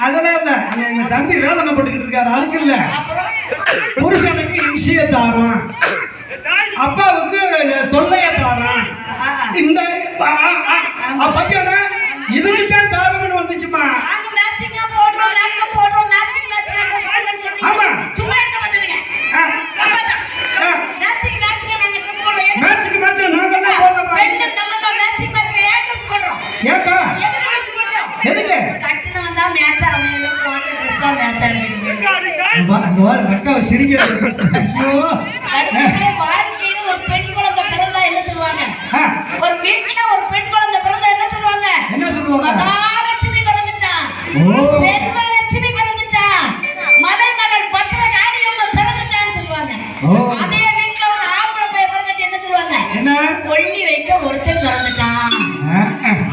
அதெல்லாம் இல்ல, எங்க தம்பி வேதனை பட்டுக்கிட்டு இருக்காரு, அதுக்கு இல்ல. புருஷனுக்கு இம்சிய தாரம், அப்பாவுக்கு தொல்லைய தாரம், இந்த பத்தியான இதுக்குத்தான் தாரம்னு வந்துச்சுமா. ஒரு வீட்டுல ஒரு பெண் குழந்தை பிறந்தா என்ன சொல்லுவாங்க? என்ன சொல்லுவாங்க? மகாலட்சுமி பிறந்துட்டா, செல்வலட்சுமி பிறந்துட்டா, மலைமகள் பத்திரகாளியம்மா பிறந்துட்டான்னு சொல்லுவாங்க. அதே வீட்டுல ஒரு ஆம்பளை பையன் பிறந்துட்டு என்ன சொல்லுவாங்க? கொல்லி வைக்க ஒருத்தன் பிறந்துட்டான்.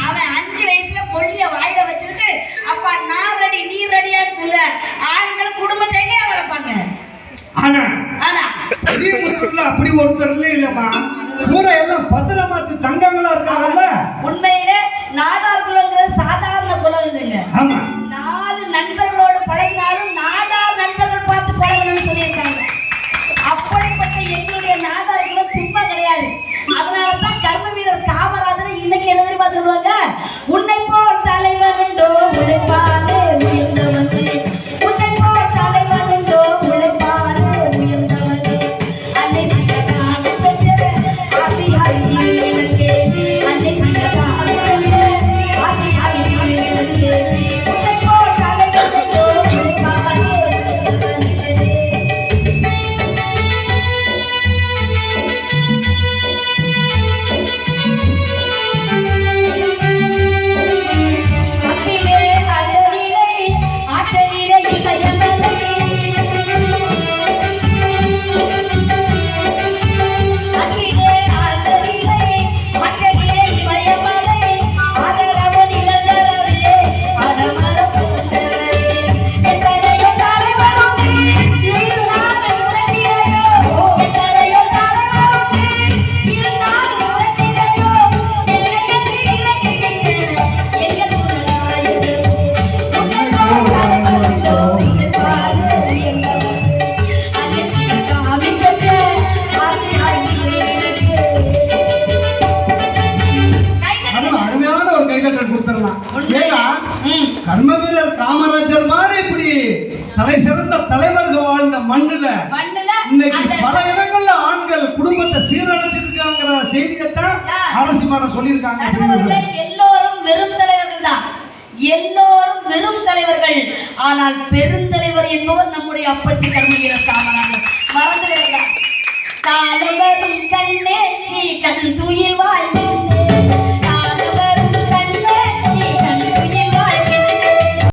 அவன் 5 வயசுல கொல்லிய வாயில வச்சுக்கிட்டு அப்பா நான் ரெடி நீ ரெடியான்னு சொல்ல ஆண்கள் குடும்பத்தை எங்கே வளர்ப்பாங்க? ஆனா அப்படி ஒருத்தர் இல்லம்மா, பூரா எல்லாம் பத்திரமாத்து தங்கங்களா இருக்காங்கல்ல. உண்மையிலே நாடார் குலங்கிறது சாதாரண குலம் இல்லைங்க. ஆமா, 4 நண்பர்களோடு பழகினாலும் நாடார் நண்பர்கள் பார்த்து பழகணும்னு சொல்லியிருக்காங்க. அப்படிப்பட்ட எங்களுடைய நாடார் குலம் சும்மா கிடையாது. அதனாலதான் கர்ம வீரர் காமராஜர் இன்னைக்கு என்ன தெரியுமா சொல்லுவாங்க? உன்னை போல் தலைவர் உண்டோ உழைப்பாலே உயர்ந்தவனே, உன்னை போல் தலைவர் உண்டோ உழைப்பாலே உயர்ந்தவனே, அன்னை சிங்கசாமி பெற்ற ஆசியாய் எனக்கு, அன்னை சிங்கசாமி பெற்ற ஆசியாய் எனக்கு, உன்னை போல் தலைவர் உண்டோ உழைப்பாலே உயர்ந்தவனே. கர்ம வீரர் காமராஜர் மாதிரி இப்படி தலை சிறந்த தலைவர்கள் வாழ்ந்த மண்ணுல இன்னைக்கு பல இடங்கள்ல ஆண்கள் குடும்பத்தை சீரழிச்சிருக்காங்கிற செய்தியத்தான் அரசு மேல சொல்லியிருக்காங்க. எல்லோரும் வெறும் தலைவர்கள் தான், எல்லோரும் வெறும் தலைவர்கள். ஆனால் பெருந்தலைவர் என்பவர் நம்முடைய அப்பச்சி கர்ம வீரர் காமராஜர். மறந்து விடுங்க. காலம் வரும் கண்ணே நீ கண் துயில் வா